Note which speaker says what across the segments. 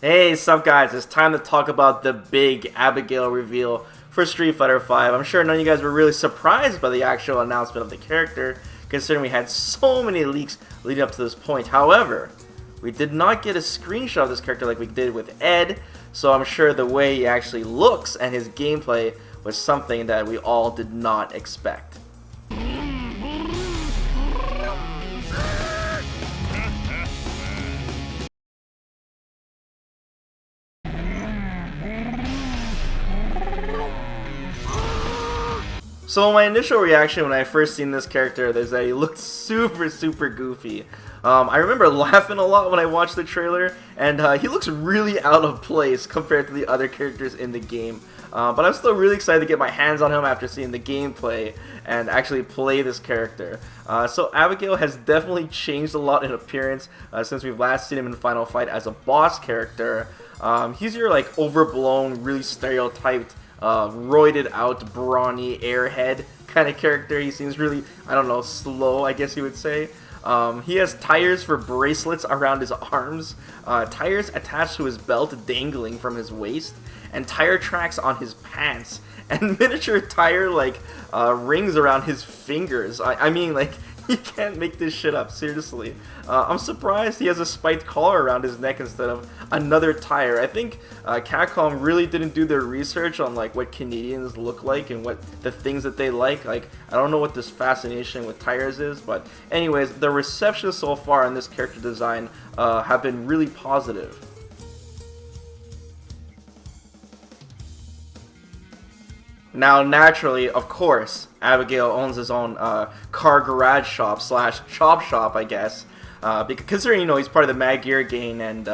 Speaker 1: Hey, sup guys, it's time to talk about the big Abigail reveal for Street Fighter V. I'm sure none of you guys were really surprised by the actual announcement of the character, considering we had so many leaks leading up to this point. However, we did not get a screenshot of this character like we did with Ed, so I'm sure the way he actually looks and his gameplay was something that we all did not expect. So my initial reaction when I first seen this character is that he looked super goofy. I remember laughing a lot when I watched the trailer, and he looks really out of place compared to the other characters in the game. But I'm still really excited to get my hands on him after seeing the gameplay and actually play this character. So Abigail has definitely changed a lot in appearance since we've last seen him in Final Fight as a boss character. He's your like overblown, really stereotyped, roided out, brawny airhead kind of character. He seems really, I don't know, slow, I guess you would say. He has tires for bracelets around his arms, tires attached to his belt dangling from his waist, and tire tracks on his pants, and miniature tire like rings around his fingers. I mean, like, you can't make this shit up, seriously. I'm surprised he has a spiked collar around his neck instead of another tire. I think Capcom really didn't do their research on like what Canadians look like and what the things that they like. Like, I don't know what this fascination with tires is, but anyways, the reception so far on this character design have been really positive. Now, naturally, of course, Abigail owns his own car garage shop slash chop shop, I guess. Because considering, you know, he's part of the Mad Gear gang and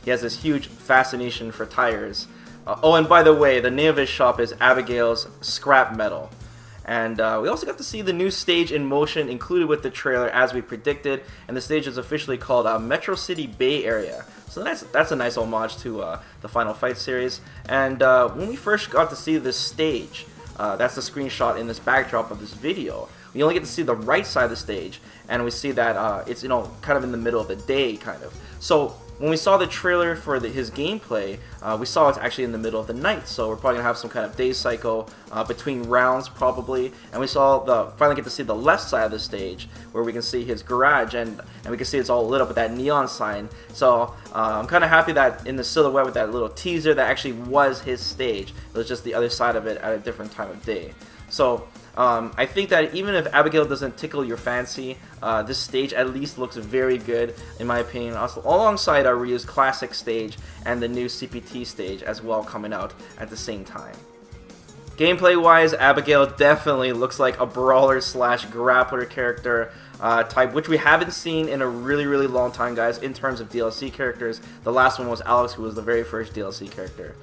Speaker 1: he has this huge fascination for tires. Oh, and by the way, the name of his shop is Abigail's Scrap Metal. And we also got to see the new stage in motion included with the trailer as we predicted, and the stage is officially called Metro City Bay Area. So that's a nice homage to the Final Fight series. And when we first got to see this stage, that's the screenshot in this backdrop of this video, we only get to see the right side of the stage, and we see that it's, you know, kind of in the middle of the day, kind of. So when we saw the trailer for his gameplay, we saw it's actually in the middle of the night, so we're probably gonna have some kind of day cycle between rounds probably. And we saw finally get to see the left side of the stage where we can see his garage, and we can see it's all lit up with that neon sign. So I'm kind of happy that in the silhouette with that little teaser that actually was his stage. It was just the other side of it at a different time of day. So I think that even if Abigail doesn't tickle your fancy, this stage at least looks very good, in my opinion, also, alongside our Ryu's classic stage and the new CPT stage as well coming out at the same time. Gameplay-wise, Abigail definitely looks like a brawler slash grappler character type, which we haven't seen in a really long time, guys, in terms of DLC characters. The last one was Alex, who was the very first DLC character.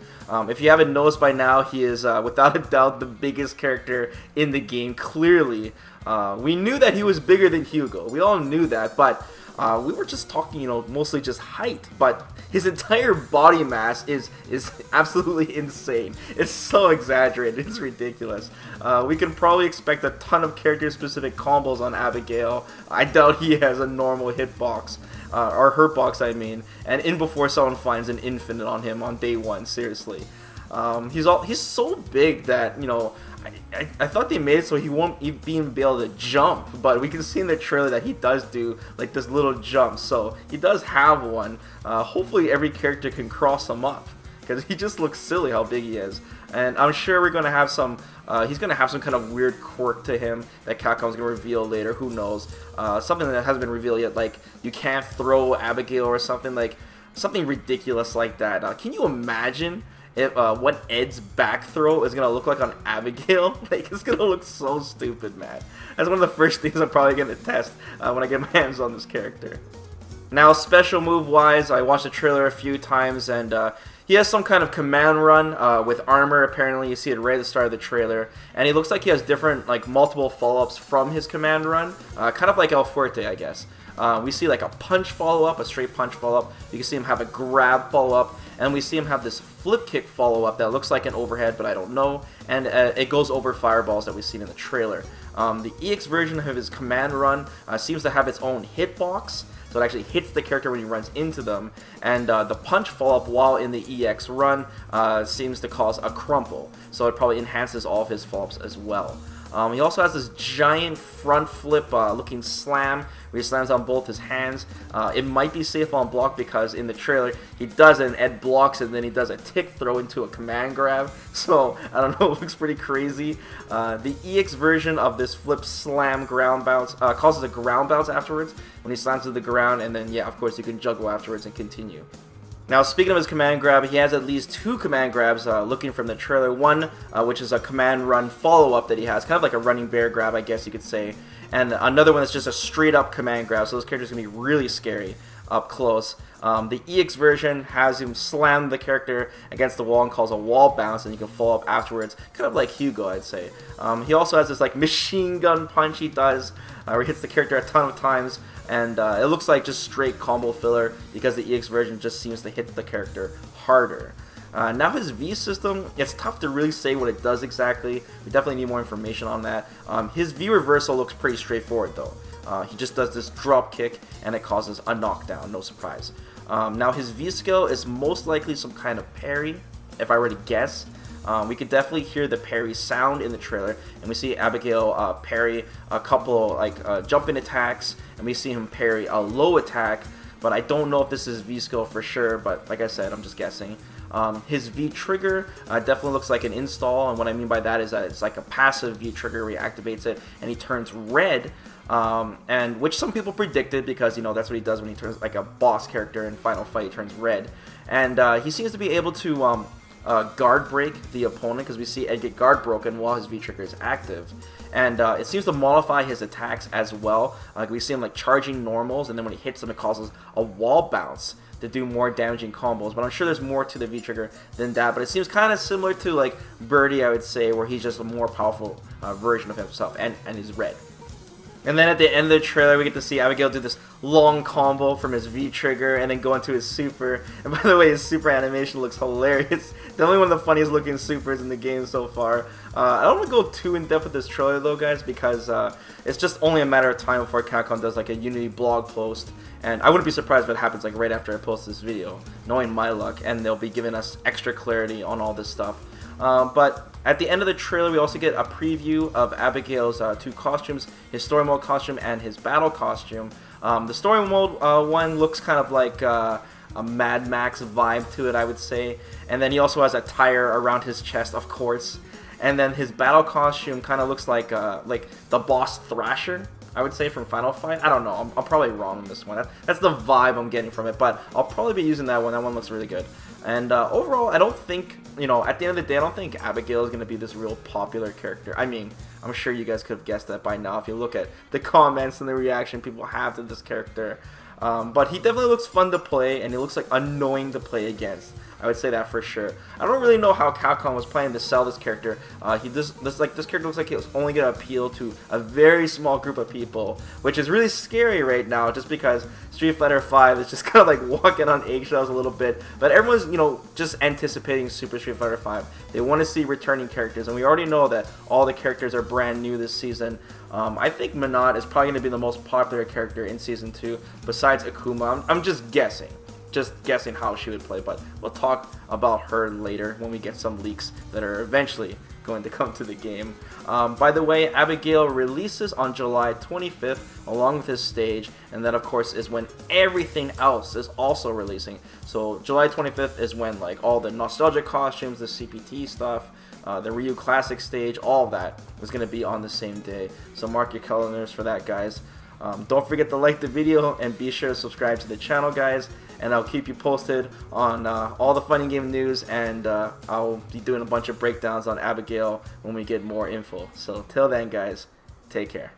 Speaker 1: If you haven't noticed by now, he is without a doubt the biggest character in the game, clearly. We knew that he was bigger than Hugo. We all knew that, but we were just talking, you know, mostly just height, but his entire body mass is absolutely insane. It's so exaggerated, it's ridiculous. We can probably expect a ton of character-specific combos on Abigail. I doubt he has a normal hitbox, or hurtbox, I mean, and in before someone finds an infinite on him on day one, seriously. He's so big that, you know, I thought they made it so he won't even be able to jump, but we can see in the trailer that he does do like this little jump, so he does have one. Hopefully every character can cross him up, because he just looks silly how big he is. And I'm sure we're gonna have some he's gonna have some kind of weird quirk to him that Capcom's gonna reveal later, who knows. Something that hasn't been revealed yet, like you can't throw Abigail or something, like something ridiculous like that. Can you imagine if what Ed's back throw is gonna look like on Abigail? Like, it's gonna look so stupid, man. That's one of the first things I'm probably gonna test when I get my hands on this character. Now, special move wise, I watched the trailer a few times, and he has some kind of command run with armor. Apparently, you see it right at the start of the trailer, and he looks like he has different, like, multiple follow-ups from his command run, kind of like El Fuerte, I guess. We see like a punch follow-up, a straight punch follow-up. You can see him have a grab follow-up, and we see him have this flip kick follow-up that looks like an overhead, but I don't know, and it goes over fireballs that we've seen in the trailer. The EX version of his command run seems to have its own hitbox, so it actually hits the character when he runs into them. And the punch follow-up while in the EX run seems to cause a crumple, so it probably enhances all of his follow-ups as well. He also has this giant front flip looking slam where he slams on both his hands. It might be safe on block because in the trailer he does it and Ed blocks it, and then he does a tick throw into a command grab. So I don't know, it looks pretty crazy. The EX version of this flip slam ground bounce causes a ground bounce afterwards when he slams to the ground, and then yeah, of course you can juggle afterwards and continue. Now, speaking of his command grab, he has at least 2 command grabs looking from the trailer. One, which is a command run follow-up that he has, kind of like a running bear grab, I guess you could say. And another one that's just a straight-up command grab, so those characters are going to be really scary up close. The EX version has him slam the character against the wall and calls a wall bounce, and you can follow up afterwards, kind of like Hugo, I'd say. He also has this like machine gun punch he does, where he hits the character a ton of times, and it looks like just straight combo filler because the EX version just seems to hit the character harder. Now his V system, it's tough to really say what it does exactly. We definitely need more information on that. His V reversal looks pretty straightforward though. He just does this drop kick and it causes a knockdown, no surprise. Now his V skill is most likely some kind of parry, if I were to guess. We could definitely hear the parry sound in the trailer, and we see Abigail parry a couple like jumping attacks, and we see him parry a low attack, but I don't know if this is V skill for sure, but like I said, I'm just guessing. His V trigger definitely looks like an install, and what I mean by that is that it's like a passive V trigger where he activates it and he turns red, and which some people predicted because, you know, that's what he does when he turns like a boss character in Final Fight, he turns red. And he seems to be able to guard break the opponent, because we see Ed get guard broken while his V trigger is active, and it seems to modify his attacks as well. Like we see him like charging normals, and then when he hits them it causes a wall bounce to do more damaging combos, but I'm sure there's more to the V trigger than that. But it seems kind of similar to like Birdie, I would say, where he's just a more powerful version of himself, and he's red. And then at the end of the trailer, we get to see Abigail do this long combo from his V-trigger and then go into his super. And by the way, his super animation looks hilarious. Definitely one of the funniest looking supers in the game so far. I don't want to go too in-depth with this trailer though, guys, because it's just only a matter of time before Capcom does like a Unity blog post. And I wouldn't be surprised if it happens like right after I post this video, knowing my luck, and they'll be giving us extra clarity on all this stuff. But at the end of the trailer, we also get a preview of Abigail's 2 costumes, his story mode costume and his battle costume. The story mode one looks kind of like a Mad Max vibe to it, I would say. And then he also has a tire around his chest, of course. And then his battle costume kind of looks like the boss Thrasher, I would say, from Final Fight. I don't know. I'm probably wrong on this one. That's the vibe I'm getting from it, but I'll probably be using that one. That one looks really good. And overall, I don't think, you know, at the end of the day, I don't think Abigail is going to be this real popular character. I mean, I'm sure you guys could have guessed that by now if you look at the comments and the reaction people have to this character. But he definitely looks fun to play, and he looks like annoying to play against. I would say that for sure. I don't really know how Capcom was planning to sell this character. This character looks like it was only going to appeal to a very small group of people, which is really scary right now, just because Street Fighter V is just kind of like walking on eggshells a little bit. But everyone's, you know, just anticipating Super Street Fighter V. They want to see returning characters, and we already know that all the characters are brand new this season. I think Minot is probably going to be the most popular character in Season 2, besides Akuma. I'm just guessing. Just guessing how she would play, but we'll talk about her later when we get some leaks that are eventually going to come to the game. By the way, Abigail releases on July 25th along with his stage, and that of course is when everything else is also releasing. So July 25th is when like all the nostalgic costumes, the CPT stuff, the Ryu Classic stage, all that is going to be on the same day. So mark your calendars for that, guys. Don't forget to like the video and be sure to subscribe to the channel, guys. And I'll keep you posted on all the fighting game news, and I'll be doing a bunch of breakdowns on Abigail when we get more info. So till then, guys, take care.